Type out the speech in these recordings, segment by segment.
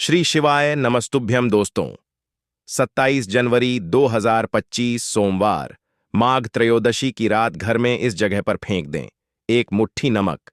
श्री शिवाय नमस्तुभ्यम दोस्तों। 27 जनवरी 2025 सोमवार माघ त्रयोदशी की रात घर में इस जगह पर फेंक दें एक मुट्ठी नमक।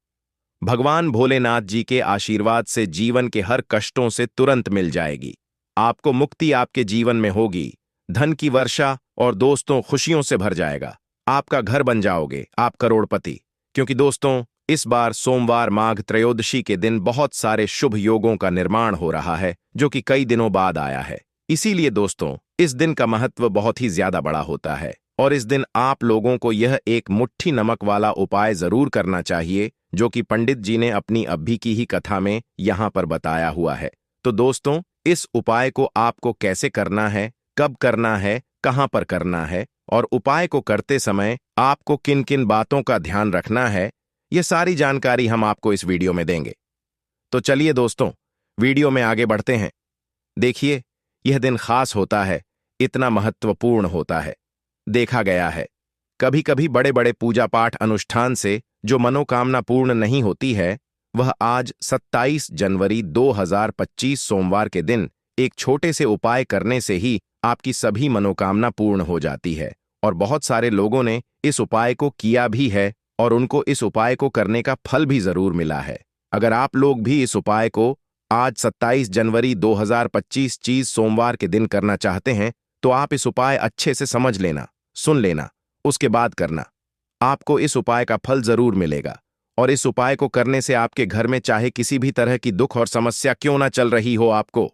भगवान भोलेनाथ जी के आशीर्वाद से जीवन के हर कष्टों से तुरंत मिल जाएगी। आपको मुक्ति आपके जीवन में होगी, धन की वर्षा और दोस्तों खुशियों से भर जाएगा। आपका घर बन जाओगे, आप करोड़पति। क्योंकि दोस्तों इस बार सोमवार माघ त्रयोदशी के दिन बहुत सारे शुभ योगों का निर्माण हो रहा है जो कि कई दिनों बाद आया है। इसीलिए दोस्तों इस दिन का महत्व बहुत ही ज्यादा बड़ा होता है और इस दिन आप लोगों को यह एक मुट्ठी नमक वाला उपाय जरूर करना चाहिए जो कि पंडित जी ने अपनी अभी की ही कथा में यहाँ पर बताया हुआ है। तो दोस्तों इस उपाय को आपको कैसे करना है, कब करना है, कहाँ पर करना है और उपाय को करते समय आपको किन किन बातों का ध्यान रखना है, ये सारी जानकारी हम आपको इस वीडियो में देंगे। तो चलिए दोस्तों वीडियो में आगे बढ़ते हैं। देखिए यह दिन खास होता है, इतना महत्वपूर्ण होता है। देखा गया है कभी कभी बड़े बड़े पूजा पाठ अनुष्ठान से जो मनोकामना पूर्ण नहीं होती है, वह आज 27 जनवरी 2025 सोमवार के दिन एक छोटे से उपाय करने से ही आपकी सभी मनोकामना पूर्ण हो जाती है। और बहुत सारे लोगों ने इस उपाय को किया भी है और उनको इस उपाय को करने का फल भी जरूर मिला है। अगर आप लोग भी इस उपाय को आज 27 जनवरी 2025 चीज सोमवार के दिन करना चाहते हैं तो आप इस उपाय अच्छे से समझ लेना, सुन लेना, उसके बाद करना। आपको इस उपाय का फल जरूर मिलेगा और इस उपाय को करने से आपके घर में चाहे किसी भी तरह की दुख और समस्या क्यों ना चल रही हो, आपको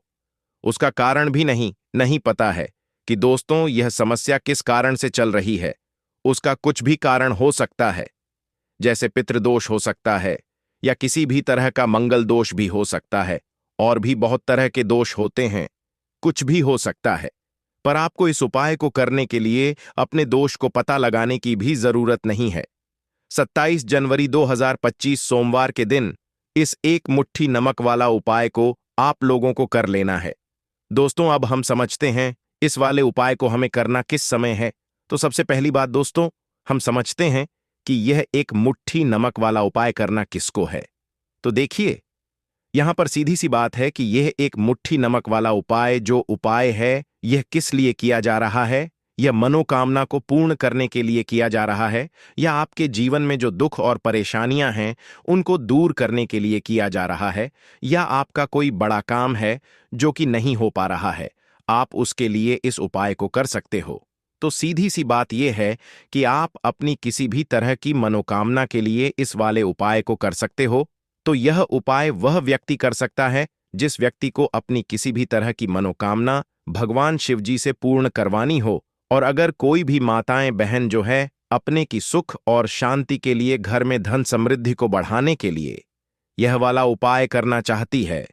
उसका कारण भी नहीं पता है कि दोस्तों यह समस्या किस कारण से चल रही है। उसका कुछ भी कारण हो सकता है, जैसे पितृदोष हो सकता है या किसी भी तरह का मंगल दोष भी हो सकता है और भी बहुत तरह के दोष होते हैं, कुछ भी हो सकता है। पर आपको इस उपाय को करने के लिए अपने दोष को पता लगाने की भी जरूरत नहीं है। 27 जनवरी 2025 सोमवार के दिन इस एक मुट्ठी नमक वाला उपाय को आप लोगों को कर लेना है। दोस्तों अब हम समझते हैं इस वाले उपाय को हमें करना किस समय है। तो सबसे पहली बात दोस्तों हम समझते हैं कि यह एक मुट्ठी नमक वाला उपाय करना किसको है। तो देखिए यहां पर सीधी सी बात है कि यह एक मुट्ठी नमक वाला उपाय जो उपाय है यह किस लिए किया जा रहा है। यह मनोकामना को पूर्ण करने के लिए किया जा रहा है या आपके जीवन में जो दुख और परेशानियां हैं उनको दूर करने के लिए किया जा रहा है, या आपका कोई बड़ा काम है जो कि नहीं हो पा रहा है, आप उसके लिए इस उपाय को कर सकते हो। तो सीधी सी बात यह है कि आप अपनी किसी भी तरह की मनोकामना के लिए इस वाले उपाय को कर सकते हो। तो यह उपाय वह व्यक्ति कर सकता है जिस व्यक्ति को अपनी किसी भी तरह की मनोकामना भगवान शिव जी से पूर्ण करवानी हो। और अगर कोई भी माताएं बहन जो है अपने की सुख और शांति के लिए, घर में धन समृद्धि को बढ़ाने के लिए यह वाला उपाय करना चाहती है,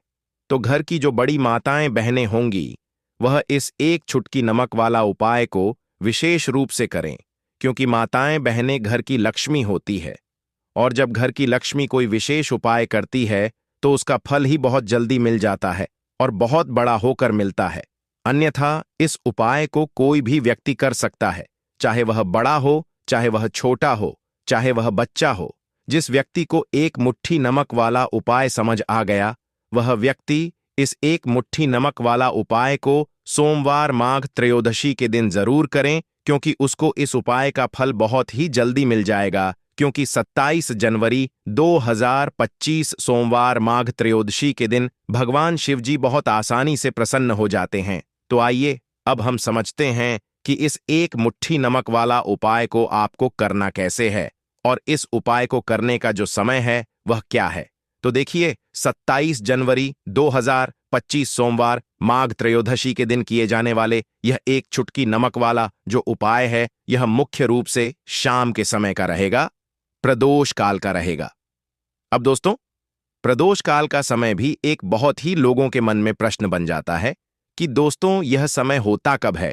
तो घर की जो बड़ी माताएं बहनें होंगी वह इस एक चुटकी नमक वाला उपाय को विशेष रूप से करें, क्योंकि माताएं बहनें घर की लक्ष्मी होती है और जब घर की लक्ष्मी कोई विशेष उपाय करती है तो उसका फल ही बहुत जल्दी मिल जाता है और बहुत बड़ा होकर मिलता है। अन्यथा इस उपाय को कोई भी व्यक्ति कर सकता है, चाहे वह बड़ा हो, चाहे वह छोटा हो, चाहे वह बच्चा हो। जिस व्यक्ति को एक मुट्ठी नमक वाला उपाय समझ आ गया वह व्यक्ति इस एक मुट्ठी नमक वाला उपाय को सोमवार माघ त्रयोदशी के दिन जरूर करें, क्योंकि उसको इस उपाय का फल बहुत ही जल्दी मिल जाएगा। क्योंकि 27 जनवरी 2025 सोमवार माघ त्रयोदशी के दिन भगवान शिव जी बहुत आसानी से प्रसन्न हो जाते हैं। तो आइए अब हम समझते हैं कि इस एक मुट्ठी नमक वाला उपाय को आपको करना कैसे है और इस उपाय को करने का जो समय है वह क्या है। तो देखिए 27 जनवरी 2025 सोमवार माघ त्रयोदशी के दिन किए जाने वाले यह एक चुटकी नमक वाला जो उपाय है यह मुख्य रूप से शाम के समय का रहेगा, प्रदोष काल का रहेगा। अब दोस्तों प्रदोष काल का समय भी एक बहुत ही लोगों के मन में प्रश्न बन जाता है कि दोस्तों यह समय होता कब है,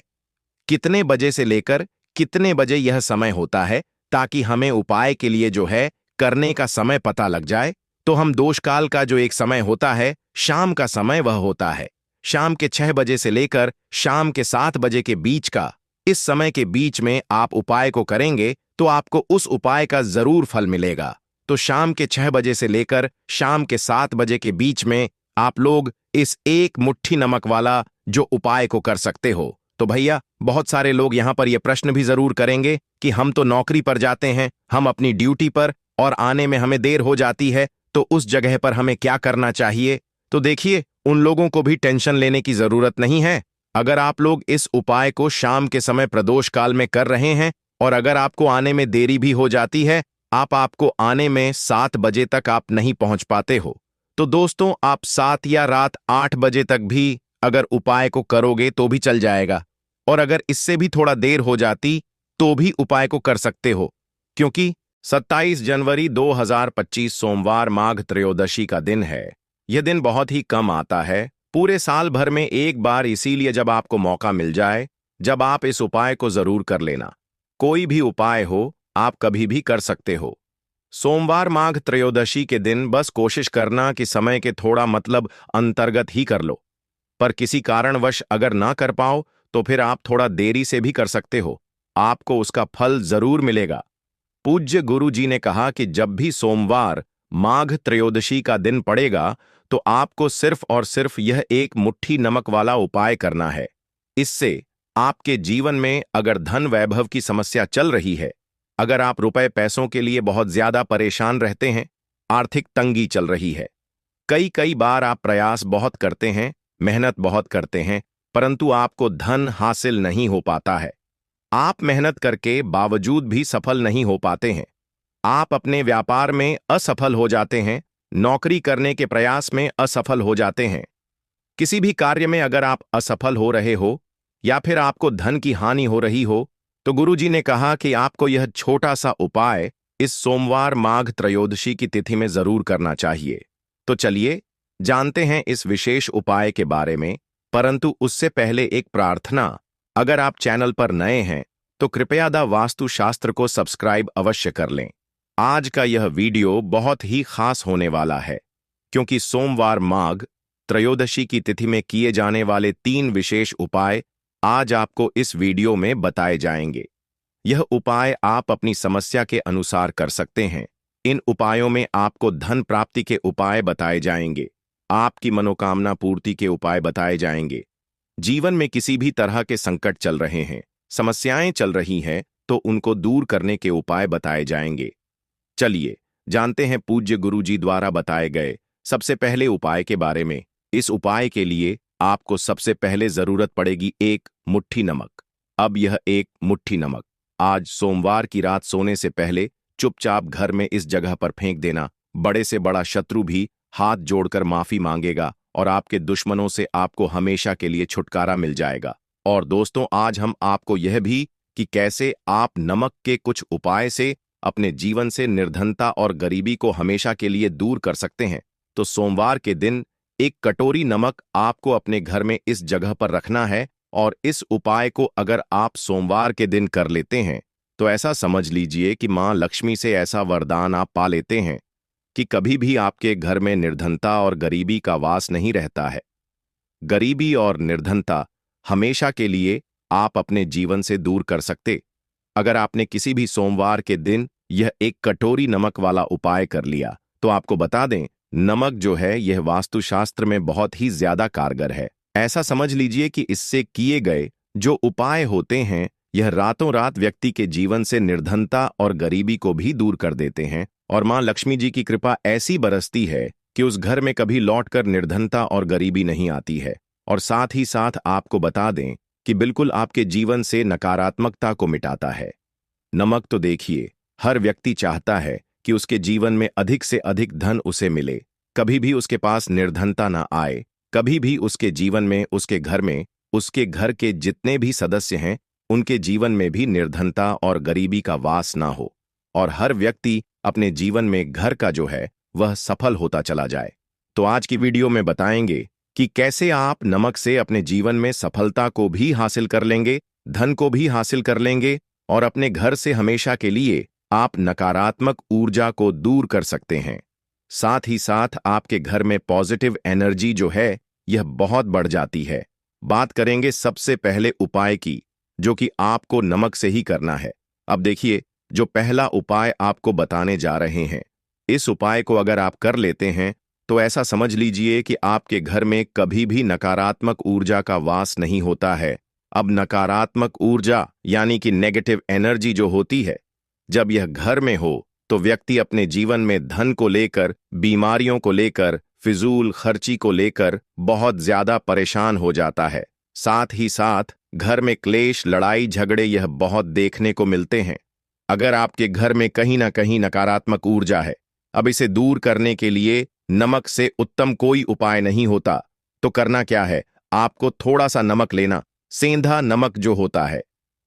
कितने बजे से लेकर कितने बजे यह समय होता है, ताकि हमें उपाय के लिए जो है करने का समय पता लग जाए। तो हम दोष काल का जो एक समय होता है, शाम का समय वह होता है शाम के 6 बजे से लेकर शाम के 7 बजे के बीच का। इस समय के बीच में आप उपाय को करेंगे तो आपको उस उपाय का जरूर फल मिलेगा। तो शाम के 6 बजे से लेकर शाम के 7 बजे के बीच में आप लोग इस एक मुट्ठी नमक वाला जो उपाय को कर सकते हो। तो भैया, बहुत सारे लोग यहाँ पर यह प्रश्न भी जरूर करेंगे कि हम तो नौकरी पर जाते हैं, हम अपनी ड्यूटी पर, और आने में हमें देर हो जाती है, तो उस जगह पर हमें क्या करना चाहिए। तो देखिए, उन लोगों को भी टेंशन लेने की जरूरत नहीं है। अगर आप लोग इस उपाय को शाम के समय प्रदोष काल में कर रहे हैं, और अगर आपको आने में देरी भी हो जाती है, आपको आने में 7 बजे तक आप नहीं पहुंच पाते हो, तो दोस्तों आप 7 या रात 8 बजे तक भी अगर उपाय को करोगे तो भी चल जाएगा। और अगर इससे भी थोड़ा देर हो जाती तो भी उपाय को कर सकते हो, क्योंकि 27 जनवरी 2025 सोमवार माघ त्रयोदशी का दिन है। यह दिन बहुत ही कम आता है, पूरे साल भर में एक बार, इसीलिए जब आपको मौका मिल जाए, जब आप इस उपाय को जरूर कर लेना। कोई भी उपाय हो, आप कभी भी कर सकते हो। सोमवार माघ त्रयोदशी के दिन बस कोशिश करना कि समय के थोड़ा अंतर्गत ही कर लो। पर किसी कारणवश अगर ना कर पाओ तो फिर आप थोड़ा देरी से भी कर सकते हो, आपको उसका फल जरूर मिलेगा। पूज्य गुरु जी ने कहा कि जब भी सोमवार माघ त्रयोदशी का दिन पड़ेगा तो आपको सिर्फ और सिर्फ यह एक मुट्ठी नमक वाला उपाय करना है। इससे आपके जीवन में अगर धन वैभव की समस्या चल रही है, अगर आप रुपए पैसों के लिए बहुत ज्यादा परेशान रहते हैं, आर्थिक तंगी चल रही है, कई कई बार आप प्रयास बहुत करते हैं, मेहनत बहुत करते हैं, परंतु आपको धन हासिल नहीं हो पाता है, आप मेहनत करके बावजूद भी सफल नहीं हो पाते हैं, आप अपने व्यापार में असफल हो जाते हैं, नौकरी करने के प्रयास में असफल हो जाते हैं, किसी भी कार्य में अगर आप असफल हो रहे हो या फिर आपको धन की हानि हो रही हो, तो गुरुजी ने कहा कि आपको यह छोटा सा उपाय इस सोमवार माघ त्रयोदशी की तिथि में जरूर करना चाहिए। तो चलिए जानते हैं इस विशेष उपाय के बारे में, परंतु उससे पहले एक प्रार्थना। अगर आप चैनल पर नए हैं तो कृपया द वास्तुशास्त्र को सब्सक्राइब अवश्य कर लें। आज का यह वीडियो बहुत ही खास होने वाला है, क्योंकि सोमवार माघ त्रयोदशी की तिथि में किए जाने वाले 3 विशेष उपाय आज आपको इस वीडियो में बताए जाएंगे। यह उपाय आप अपनी समस्या के अनुसार कर सकते हैं। इन उपायों में आपको धन प्राप्ति के उपाय बताए जाएंगे, आपकी मनोकामना पूर्ति के उपाय बताए जाएंगे। जीवन में किसी भी तरह के संकट चल रहे हैं, समस्याएं चल रही हैं, तो उनको दूर करने के उपाय बताए जाएंगे। चलिए जानते हैं पूज्य गुरु जी द्वारा बताए गए सबसे पहले उपाय के बारे में। इस उपाय के लिए आपको सबसे पहले जरूरत पड़ेगी एक मुट्ठी नमक। अब यह एक मुट्ठी नमक आज सोमवार की रात सोने से पहले चुपचाप घर में इस जगह पर फेंक देना। बड़े से बड़ा शत्रु भी हाथ जोड़कर माफी मांगेगा और आपके दुश्मनों से आपको हमेशा के लिए छुटकारा मिल जाएगा। और दोस्तों, आज हम आपको यह भी कि कैसे आप नमक के कुछ उपाय से अपने जीवन से निर्धनता और गरीबी को हमेशा के लिए दूर कर सकते हैं। तो सोमवार के दिन एक कटोरी नमक आपको अपने घर में इस जगह पर रखना है, और इस उपाय को अगर आप सोमवार के दिन कर लेते हैं तो ऐसा समझ लीजिए कि मां लक्ष्मी से ऐसा वरदान आप पा लेते हैं कि कभी भी आपके घर में निर्धनता और गरीबी का वास नहीं रहता है। गरीबी और निर्धनता हमेशा के लिए आप अपने जीवन से दूर कर सकते अगर आपने किसी भी सोमवार के दिन यह एक कटोरी नमक वाला उपाय कर लिया। तो आपको बता दें, नमक जो है यह वास्तुशास्त्र में बहुत ही ज्यादा कारगर है। ऐसा समझ लीजिए कि इससे किए गए जो उपाय होते हैं यह रातों रात व्यक्ति के जीवन से निर्धनता और गरीबी को भी दूर कर देते हैं, और मां लक्ष्मी जी की कृपा ऐसी बरसती है कि उस घर में कभी लौटकर निर्धनता और गरीबी नहीं आती है। और साथ ही साथ आपको बता दें कि बिल्कुल आपके जीवन से नकारात्मकता को मिटाता है। नमक तो देखिए, हर व्यक्ति चाहता है कि उसके जीवन में अधिक से अधिक धन उसे मिले, कभी भी उसके पास निर्धनता ना आए, कभी भी उसके जीवन में, उसके घर में, उसके घर के जितने भी सदस्य हैं उनके जीवन में भी निर्धनता और गरीबी का वास ना हो, और हर व्यक्ति अपने जीवन में घर का जो है वह सफल होता चला जाए। तो आज की वीडियो में बताएंगे कि कैसे आप नमक से अपने जीवन में सफलता को भी हासिल कर लेंगे, धन को भी हासिल कर लेंगे, और अपने घर से हमेशा के लिए आप नकारात्मक ऊर्जा को दूर कर सकते हैं। साथ ही साथ आपके घर में पॉजिटिव एनर्जी जो है यह बहुत बढ़ जाती है। बात करेंगे सबसे पहले उपाय की, जो कि आपको नमक से ही करना है। अब देखिए, जो पहला उपाय आपको बताने जा रहे हैं, इस उपाय को अगर आप कर लेते हैं तो ऐसा समझ लीजिए कि आपके घर में कभी भी नकारात्मक ऊर्जा का वास नहीं होता है। अब नकारात्मक ऊर्जा यानी कि नेगेटिव एनर्जी जो होती है, जब यह घर में हो तो व्यक्ति अपने जीवन में धन को लेकर, बीमारियों को लेकर, फिजूल खर्ची को लेकर बहुत ज्यादा परेशान हो जाता है। साथ ही साथ घर में क्लेश, लड़ाई झगड़े यह बहुत देखने को मिलते हैं। अगर आपके घर में कहीं ना कहीं नकारात्मक ऊर्जा है, अब इसे दूर करने के लिए नमक से उत्तम कोई उपाय नहीं होता। तो करना क्या है, आपको थोड़ा सा नमक लेना, सेंधा नमक जो होता है,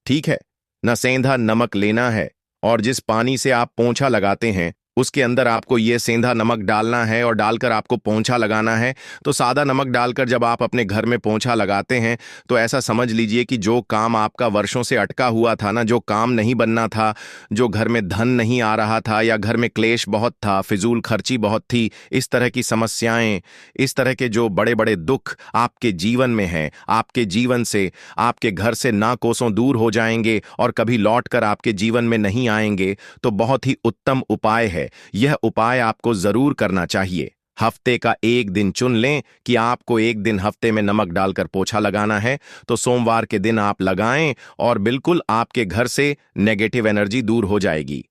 ठीक है ना, सेंधा नमक लेना है और जिस पानी से आप पोंछा लगाते हैं उसके अंदर आपको ये सेंधा नमक डालना है और डालकर आपको पोंछा लगाना है। तो सादा नमक डालकर जब आप अपने घर में पोंछा लगाते हैं तो ऐसा समझ लीजिए कि जो काम आपका वर्षों से अटका हुआ था ना, जो काम नहीं बनना था, जो घर में धन नहीं आ रहा था या घर में क्लेश बहुत था, फिजूल खर्ची बहुत थी, इस तरह की समस्याएं, इस तरह के जो बड़े बड़े दुख आपके जीवन में हैं, आपके जीवन से, आपके घर से ना कोसों दूर हो जाएंगे और कभी लौट कर आपके जीवन में नहीं आएंगे। तो बहुत ही उत्तम उपाय है, यह उपाय आपको जरूर करना चाहिए। हफ्ते का एक दिन चुन लें कि आपको एक दिन हफ्ते में नमक डालकर पोछा लगाना है, तो सोमवार के दिन आप लगाएं और बिल्कुल आपके घर से नेगेटिव एनर्जी दूर हो जाएगी।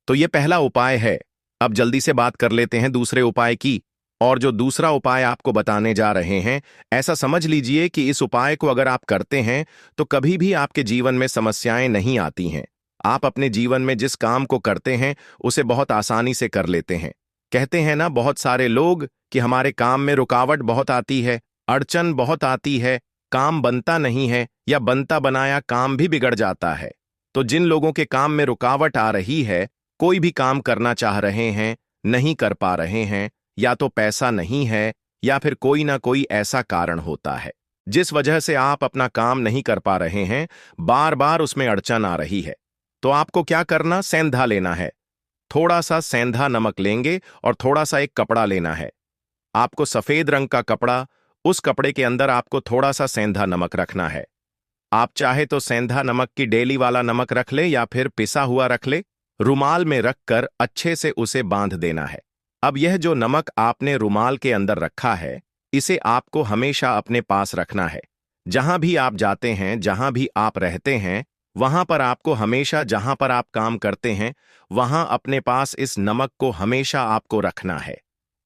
तो यह पहला उपाय है। अब जल्दी से बात कर लेते हैं दूसरे उपाय की। और जो दूसरा उपाय आपको बताने जा रहे हैं, ऐसा समझ लीजिए कि इस उपाय को अगर आप करते हैं तो कभी भी आपके जीवन में समस्याएं नहीं आती हैं। आप अपने जीवन में जिस काम को करते हैं उसे बहुत आसानी से कर लेते हैं। कहते हैं ना बहुत सारे लोग कि हमारे काम में रुकावट बहुत आती है, अड़चन बहुत आती है, काम बनता नहीं है या बनता बनाया काम भी बिगड़ जाता है। तो जिन लोगों के काम में रुकावट आ रही है, कोई भी काम करना चाह रहे हैं, नहीं कर पा रहे हैं, या तो पैसा नहीं है या फिर कोई ना कोई ऐसा कारण होता है जिस वजह से आप अपना काम नहीं कर पा रहे हैं, बार बार उसमें अड़चन आ रही है, तो आपको क्या करना, सेंधा लेना है। थोड़ा सा सेंधा नमक लेंगे और थोड़ा सा एक कपड़ा लेना है। आपको सफेद रंग का कपड़ा, उस कपड़े के अंदर आपको थोड़ा सा सेंधा नमक रखना है। आप चाहे तो सेंधा नमक की डेली वाला नमक रख ले या फिर पिसा हुआ रख ले। रुमाल में रखकर अच्छे से उसे बांध देना है। अब यह जो नमक आपने रुमाल के अंदर रखा है, इसे आपको हमेशा अपने पास रखना है। जहां भी आप जाते हैं, जहां भी आप रहते हैं, वहां पर आपको हमेशा, जहां पर आप काम करते हैं, वहां अपने पास इस नमक को हमेशा आपको रखना है।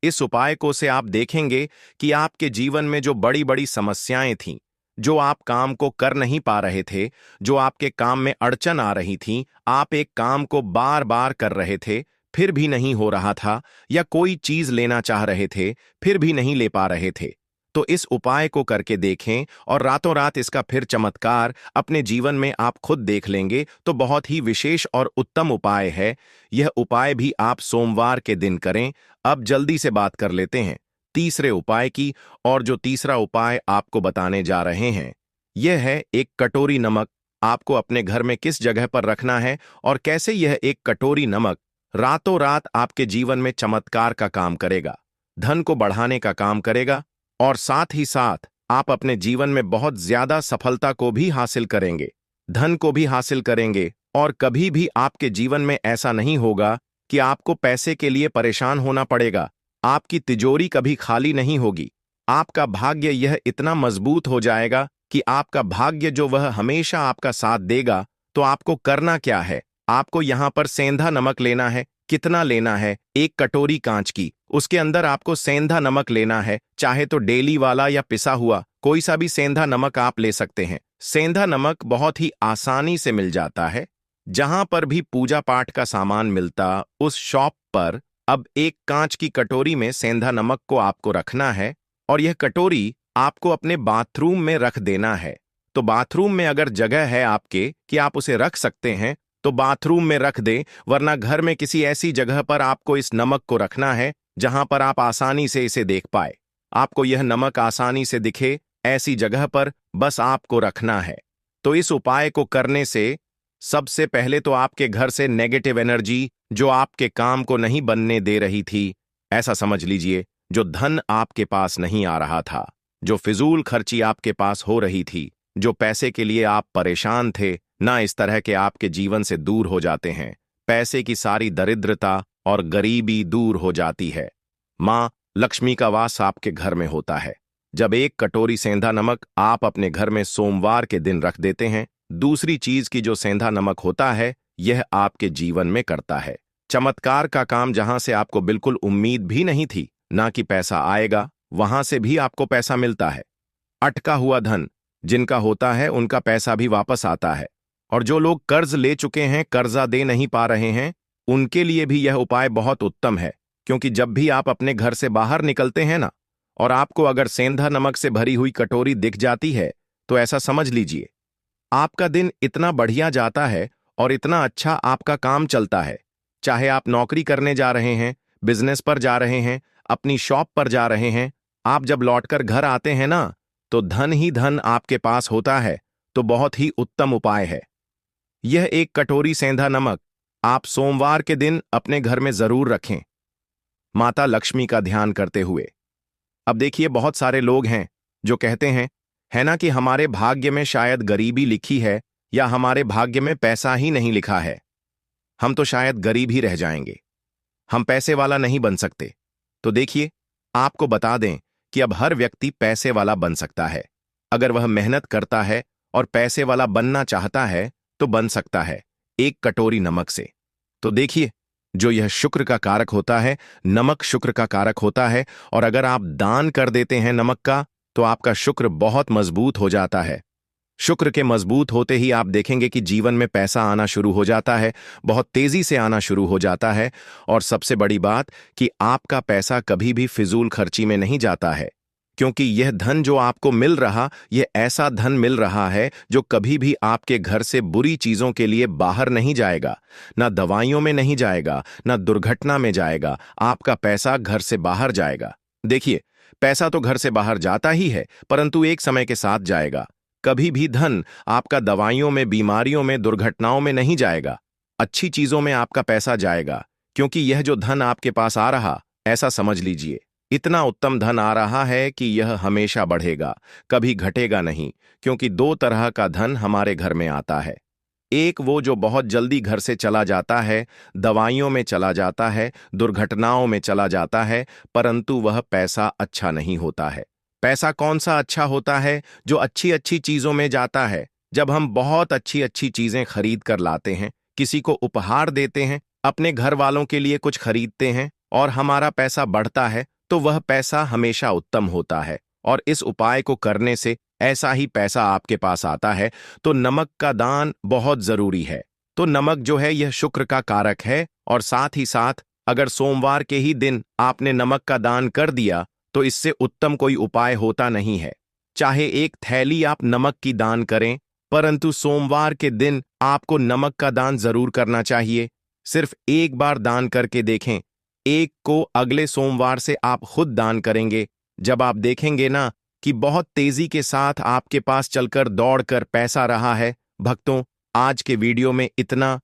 इस उपाय को से आप देखेंगे कि आपके जीवन में जो बड़ी बड़ी समस्याएं थीं, जो आप काम को कर नहीं पा रहे थे, जो आपके काम में अड़चन आ रही थी, आप एक काम को बार बार कर रहे थे फिर भी नहीं हो रहा था, या कोई चीज लेना चाह रहे थे फिर भी नहीं ले पा रहे थे, तो इस उपाय को करके देखें और रातों रात इसका फिर चमत्कार अपने जीवन में आप खुद देख लेंगे। तो बहुत ही विशेष और उत्तम उपाय है। यह उपाय भी आप सोमवार के दिन करें। अब जल्दी से बात कर लेते हैं तीसरे उपाय की। और जो तीसरा उपाय आपको बताने जा रहे हैं, यह है एक कटोरी नमक। आपको अपने घर में किस जगह पर रखना है और कैसे यह एक कटोरी नमक रातों रात आपके जीवन में चमत्कार का काम करेगा, धन को बढ़ाने का काम करेगा, और साथ ही साथ आप अपने जीवन में बहुत ज्यादा सफलता को भी हासिल करेंगे, धन को भी हासिल करेंगे, और कभी भी आपके जीवन में ऐसा नहीं होगा कि आपको पैसे के लिए परेशान होना पड़ेगा। आपकी तिजोरी कभी खाली नहीं होगी। आपका भाग्य यह इतना मजबूत हो जाएगा कि आपका भाग्य जो वह हमेशा आपका साथ देगा। तो आपको करना क्या है, आपको यहां पर सेंधा नमक लेना है। कितना लेना है, एक कटोरी कांच की, उसके अंदर आपको सेंधा नमक लेना है। चाहे तो डेली वाला या पिसा हुआ कोई सा भी सेंधा नमक आप ले सकते हैं। सेंधा नमक बहुत ही आसानी से मिल जाता है। जहां पर भी पूजा पाठ का सामान मिलता, उस शॉप पर अब एक कांच की कटोरी में सेंधा नमक को आपको रखना है, और यह कटोरी आपको अपने बाथरूम में रख देना है। तो बाथरूम में अगर जगह है आपके कि आप उसे रख सकते हैं तो बाथरूम में रख दें, वरना घर में किसी ऐसी जगह पर आपको इस नमक को रखना है जहां पर आप आसानी से इसे देख पाए। आपको यह नमक आसानी से दिखे ऐसी जगह पर बस आपको रखना है। तो इस उपाय को करने से सबसे पहले तो आपके घर से नेगेटिव एनर्जी जो आपके काम को नहीं बनने दे रही थी, ऐसा समझ लीजिए जो धन आपके पास नहीं आ रहा था, जो फिजूल खर्ची आपके पास हो रही थी, जो पैसे के लिए आप परेशान थे ना, इस तरह के आपके जीवन से दूर हो जाते हैं। पैसे की सारी दरिद्रता और गरीबी दूर हो जाती है। माँ, लक्ष्मी का वास आपके घर में होता है। जब एक कटोरी सेंधा नमक आप अपने घर में सोमवार के दिन रख देते हैं, दूसरी चीज की जो सेंधा नमक होता है, यह आपके जीवन में करता है चमत्कार का काम। जहां से आपको बिल्कुल उम्मीद भी नहीं थी ना कि पैसा आएगा, वहां से भी आपको पैसा मिलता है। अटका हुआ धन जिनका होता है उनका पैसा भी वापस आता है। और जो लोग कर्ज ले चुके हैं, कर्जा दे नहीं पा रहे हैं, उनके लिए भी यह उपाय बहुत उत्तम है। क्योंकि जब भी आप अपने घर से बाहर निकलते हैं ना, और आपको अगर सेंधा नमक से भरी हुई कटोरी दिख जाती है, तो ऐसा समझ लीजिए आपका दिन इतना बढ़िया जाता है और इतना अच्छा आपका काम चलता है। चाहे आप नौकरी करने जा रहे हैं, बिजनेस पर जा रहे हैं, अपनी शॉप पर जा रहे हैं, आप जब लौटकर घर आते हैं ना, तो धन ही धन आपके पास होता है। तो बहुत ही उत्तम उपाय है यह। एक कटोरी सेंधा नमक आप सोमवार के दिन अपने घर में जरूर रखें, माता लक्ष्मी का ध्यान करते हुए। अब देखिए, बहुत सारे लोग हैं जो कहते हैं, है ना, कि हमारे भाग्य में शायद गरीबी लिखी है या हमारे भाग्य में पैसा ही नहीं लिखा है, हम तो शायद गरीब ही रह जाएंगे, हम पैसे वाला नहीं बन सकते। तो देखिए, आपको बता दें कि अब हर व्यक्ति पैसे वाला बन सकता है। अगर वह मेहनत करता है और पैसे वाला बनना चाहता है तो बन सकता है, एक कटोरी नमक से। तो देखिए, जो यह शुक्र का कारक होता है, नमक शुक्र का कारक होता है, और अगर आप दान कर देते हैं नमक का, तो आपका शुक्र बहुत मजबूत हो जाता है। शुक्र के मजबूत होते ही आप देखेंगे कि जीवन में पैसा आना शुरू हो जाता है, बहुत तेजी से आना शुरू हो जाता है। और सबसे बड़ी बात कि आपका पैसा कभी भी फिजूल खर्ची में नहीं जाता है, क्योंकि यह धन जो आपको मिल रहा, यह ऐसा धन मिल रहा है जो कभी भी आपके घर से बुरी चीजों के लिए बाहर नहीं जाएगा, ना दवाइयों में नहीं जाएगा, ना दुर्घटना में जाएगा। आपका पैसा घर से बाहर जाएगा। देखिए, पैसा तो घर से बाहर जाता ही है, परंतु एक समय के साथ जाएगा। कभी भी धन आपका दवाइयों में, बीमारियों में, दुर्घटनाओं में नहीं जाएगा, अच्छी चीजों में आपका पैसा जाएगा। क्योंकि यह जो धन आपके पास आ रहा, ऐसा समझ लीजिए, इतना उत्तम धन आ रहा है कि यह हमेशा बढ़ेगा, कभी घटेगा नहीं। क्योंकि दो तरह का धन हमारे घर में आता है। एक वो जो बहुत जल्दी घर से चला जाता है, दवाइयों में चला जाता है, दुर्घटनाओं में चला जाता है, परंतु वह पैसा अच्छा नहीं होता है। पैसा कौन सा अच्छा होता है? जो अच्छी अच्छी चीजों में जाता है। जब हम बहुत अच्छी अच्छी चीजें खरीद कर लाते हैं, किसी को उपहार देते हैं, अपने घर वालों के लिए कुछ खरीदते हैं, और हमारा पैसा बढ़ता है, तो वह पैसा हमेशा उत्तम होता है। और इस उपाय को करने से ऐसा ही पैसा आपके पास आता है। तो नमक का दान बहुत जरूरी है। तो नमक जो है, यह शुक्र का कारक है, और साथ ही साथ अगर सोमवार के ही दिन आपने नमक का दान कर दिया, तो इससे उत्तम कोई उपाय होता नहीं है। चाहे एक थैली आप नमक की दान करें, परंतु सोमवार के दिन आपको नमक का दान जरूर करना चाहिए। सिर्फ एक बार दान करके देखें, एक को अगले सोमवार से आप खुद दान करेंगे। जब आप देखेंगे ना कि बहुत तेजी के साथ आपके पास चलकर दौड़कर पैसा रहा है। भक्तों, आज के वीडियो में इतना।